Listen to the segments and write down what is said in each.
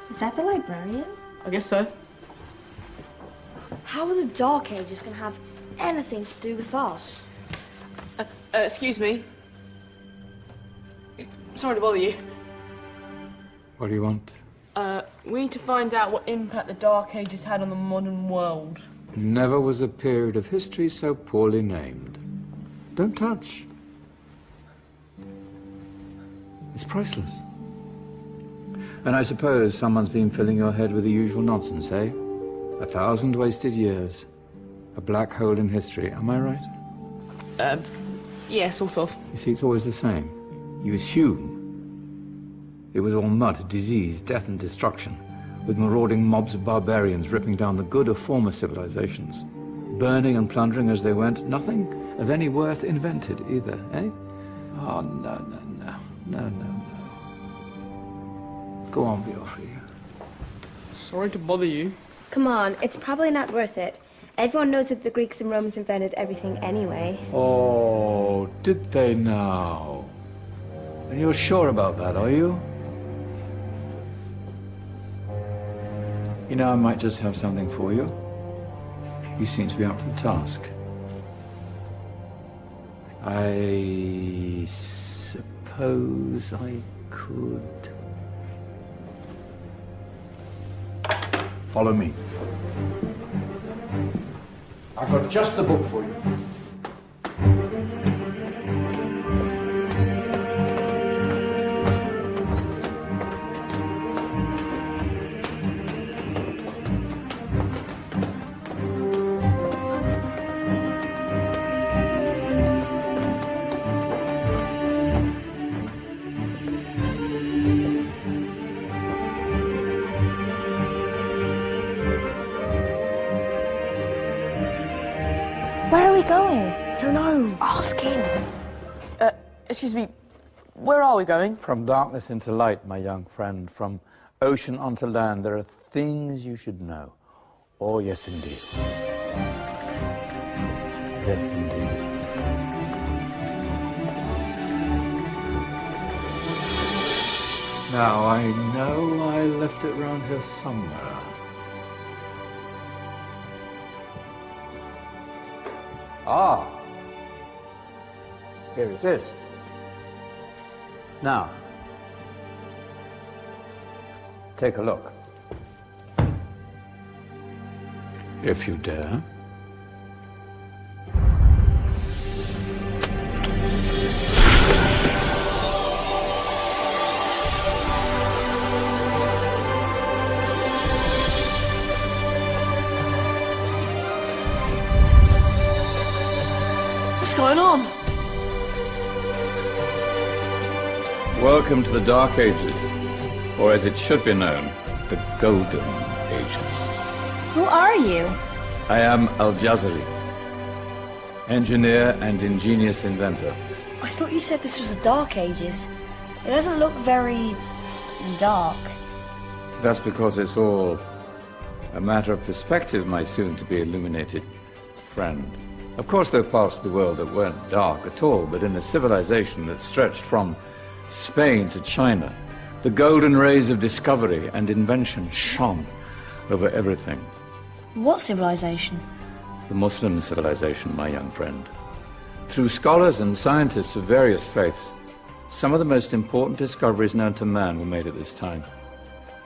Is that the librarian? I guess so. How are the Dark Ages going to have anything to do with us? Excuse me. Sorry to bother you. What do you want? We need to find out what impact the Dark Ages had on the modern world. Never was a period of history so poorly named. Don't touch. It's priceless. And I suppose someone's been filling your head with the usual nonsense, eh? 1,000 wasted years. A black hole in history, am I right? Yeah, sort of. You see, it's always the same. You assume it was all mud, disease, death and destruction, with marauding mobs of barbarians ripping down the good of former civilizations, burning and plundering as they went. Nothing of any worth invented either, eh? Oh, no. Go on, Beofrey. Sorry to bother you. Come on, it's probably not worth it. Everyone knows that the Greeks and Romans invented everything anyway. Oh, did they now? And you're sure about that, are you? You know, I might just have something for you. You seem to be up to the task. I suppose I could... Follow me. I've got just the book for you. Where are we going? I don't know. Ask him. Excuse me. Where are we going? From darkness into light, my young friend. From ocean onto land, there are things you should know. Oh, yes, indeed. Yes, indeed. Now, I know I left it round here somewhere. Ah, here it is. Now, take a look. If you dare. What's going on? Welcome to the Dark Ages, or as it should be known, the Golden Ages. Who are you? I am Al-Jazari, engineer and ingenious inventor. I thought you said this was the Dark Ages. It doesn't look very... dark. That's because it's all a matter of perspective, my soon-to-be illuminated friend. Of course, there are parts of the world that weren't dark at all, but in a civilization that stretched from Spain to China, the golden rays of discovery and invention shone over everything. What civilization? The Muslim civilization, my young friend. Through scholars and scientists of various faiths, some of the most important discoveries known to man were made at this time.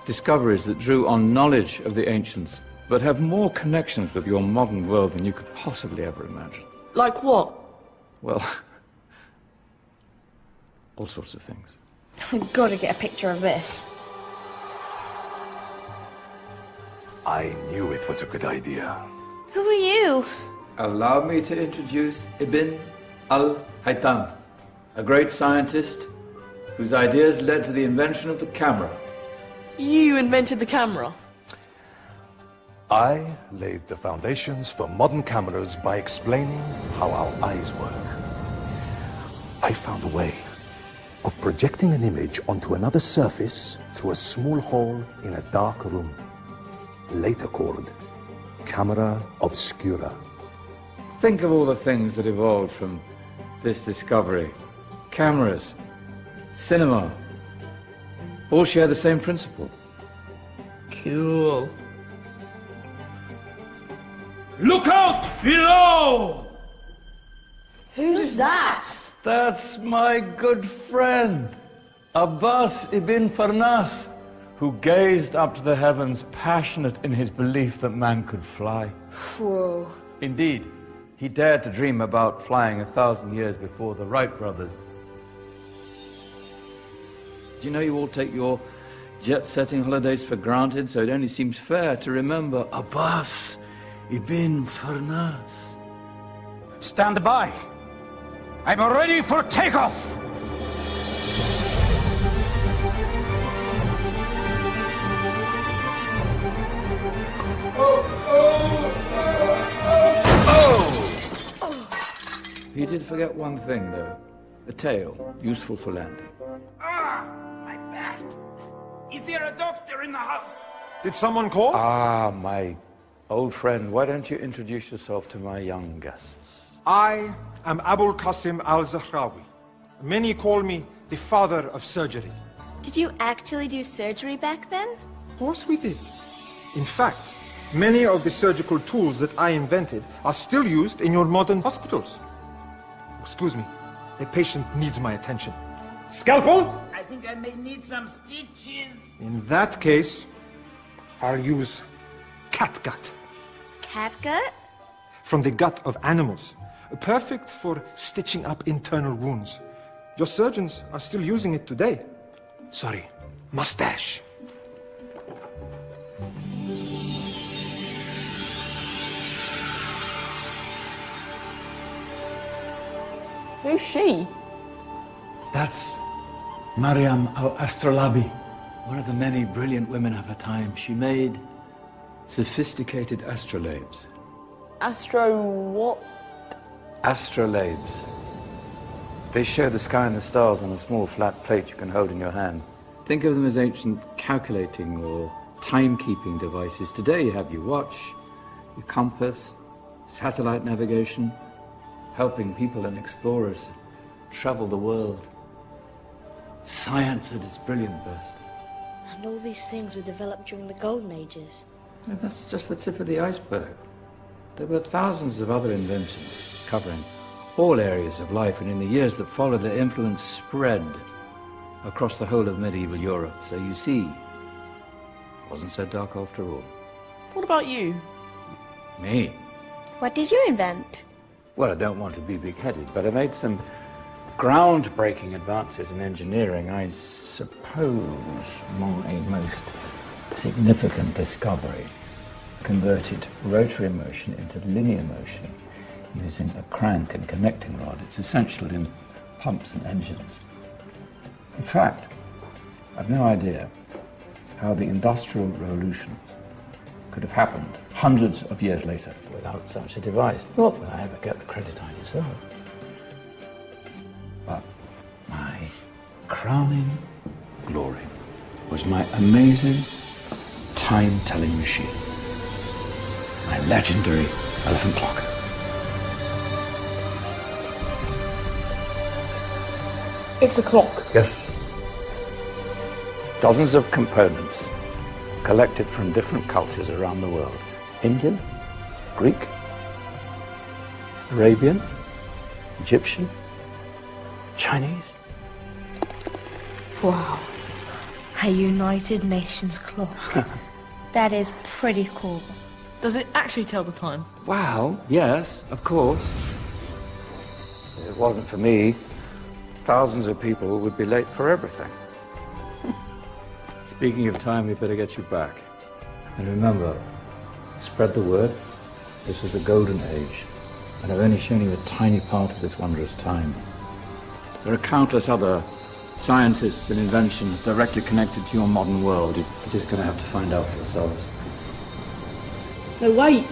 Discoveries that drew on knowledge of the ancients, but have more connections with your modern world than you could possibly ever imagine. Like what? Well, all sorts of things. I've got to get a picture of this. I knew it was a good idea. Who are you? Allow me to introduce Ibn al-Haytham, a great scientist whose ideas led to the invention of the camera. You invented the camera? I laid the foundations for modern cameras by explaining how our eyes work. I found a way of projecting an image onto another surface through a small hole in a dark room, later called camera obscura. Think of all the things that evolved from this discovery. Cameras, cinema, all share the same principle. Cool. Look out below! Who's that? That's my good friend, Abbas ibn Farnas, who gazed up to the heavens, passionate in his belief that man could fly. Whoa. Indeed, he dared to dream about flying 1,000 years before the Wright brothers. Do you know you all take your jet-setting holidays for granted, so it only seems fair to remember Abbas ibn Farnas? Stand by. I'm ready for takeoff. He did forget one thing, though. A tail, useful for landing. My back. Is there a doctor in the house? Did someone call? Ah, my old friend, why don't you introduce yourself to my young guests? I am Abul Qasim al-Zahrawi. Many call me the father of surgery. Did you actually do surgery back then? Of course we did. In fact, many of the surgical tools that I invented are still used in your modern hospitals. Excuse me, a patient needs my attention. Scalpel? I think I may need some stitches. In that case, I'll use catgut. Catgut? From the gut of animals. Perfect for stitching up internal wounds. Your surgeons are still using it today. Sorry, mustache. Who's she? That's Maryam al-Astrolabi, one of the many brilliant women of her time. She made sophisticated astrolabes. Astro what? Astrolabes. They show the sky and the stars on a small flat plate you can hold in your hand. Think of them as ancient calculating or timekeeping devices. Today you have your watch, your compass, satellite navigation, helping people and explorers travel the world. Science at its brilliant best. And all these things were developed during the Golden Ages. And that's just the tip of the iceberg. There were thousands of other inventions covering all areas of life, and in the years that followed, their influence spread across the whole of medieval Europe. So you see, it wasn't so dark after all. What about you? Me? What did you invent? Well, I don't want to be big-headed, but I made some groundbreaking advances in engineering. I suppose my most significant discovery converted rotary motion into linear motion using a crank and connecting rod. It's essential in pumps and engines. In fact, I've no idea how the Industrial Revolution could have happened hundreds of years later without such a device. Not that I ever get the credit I deserve. But my crowning glory was my amazing time-telling machine. My legendary elephant clock. It's a clock. Yes. Dozens of components collected from different cultures around the world. Indian, Greek, Arabian, Egyptian, Chinese. Wow. A United Nations clock. That is pretty cool. Does it actually tell the time? Wow, yes, of course. If it wasn't for me, thousands of people would be late for everything. Speaking of time, we better get you back. And remember, spread the word. This was a golden age, and I've only shown you a tiny part of this wondrous time. There are countless other scientists and inventions directly connected to your modern world. You're just going to have to find out for yourselves. No, wait.